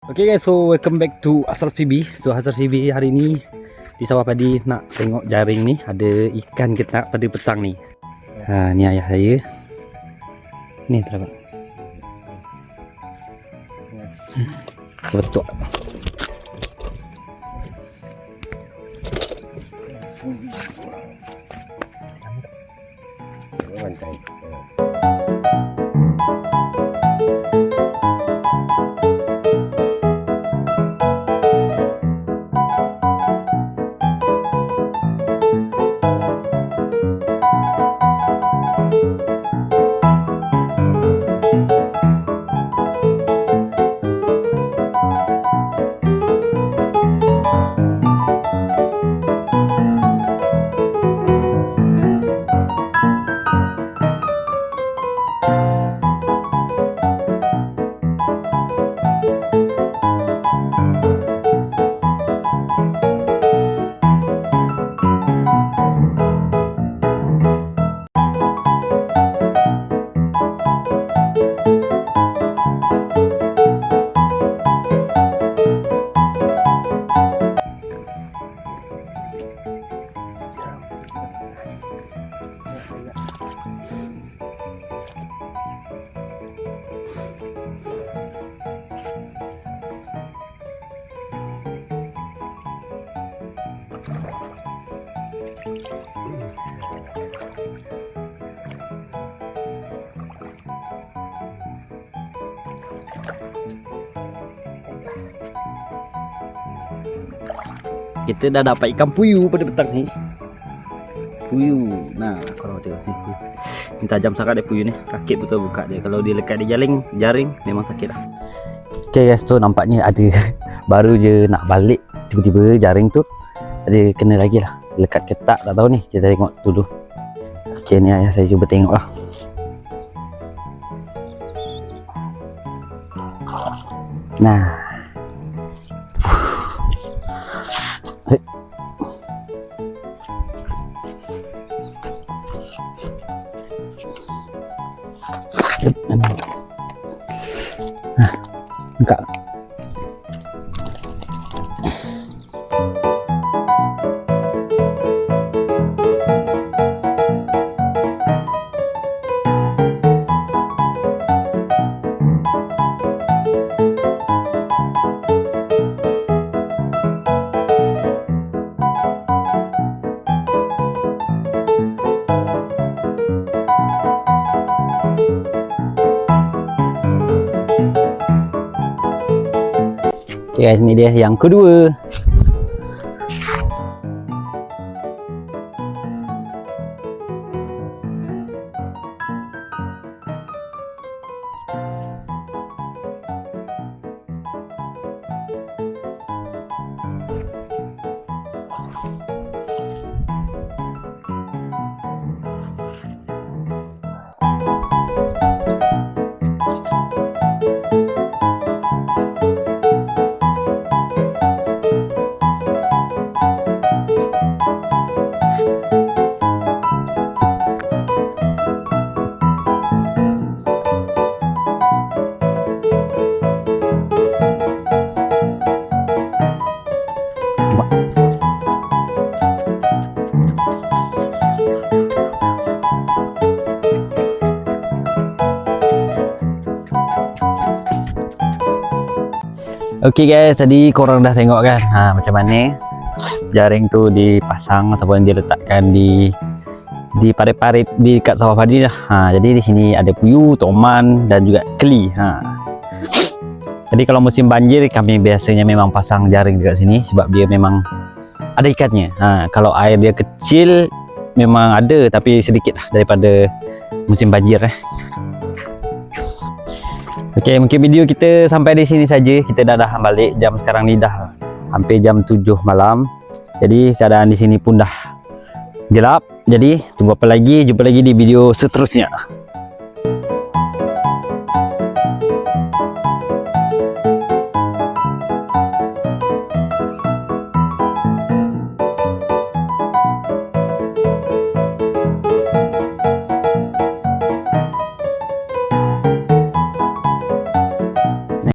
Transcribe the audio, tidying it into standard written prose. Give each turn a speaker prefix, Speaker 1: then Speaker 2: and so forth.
Speaker 1: Okay guys, so welcome back to Asal Fibi. So Asal Fibi hari ni di sawah padi nak tengok jaring ni, ada ikan kita nak pada petang ni. Ni ayah saya. Ni terdapat. Betul. Kita dah dapat ikan puyuh pada petang ni. Puyuh. Nah, korang tengok ni. Ni tajam sangat dia puyuh ni. Sakit betul buka dia. Kalau dia lekat di jaring memang sakit dah. Okay guys, tu nampaknya ada baru je nak balik, tiba-tiba jaring tu ada kena lagi lah. Lekat ketak tak tahu ni. Kita tengok dulu. Okay, ni ayah saya cuba tengok lah. Nah. Buka. Okay guys, ni dia yang kedua. Okay guys, tadi korang dah tengok kan macam mana jaring tu dipasang ataupun diletakkan di parit-parit di dekat sawah padi dah. Jadi di sini ada puyuh, toman dan juga keli. Jadi kalau musim banjir kami biasanya memang pasang jaring dekat sini sebab dia memang ada ikannya. Kalau air dia kecil memang ada tapi sedikit lah daripada musim banjir. Okey, mungkin video kita sampai di sini saja. Kita dah balik, jam sekarang ni dah hampir jam 7 malam. Jadi keadaan di sini pun dah gelap. Jadi tunggu apa lagi, jumpa lagi di video seterusnya.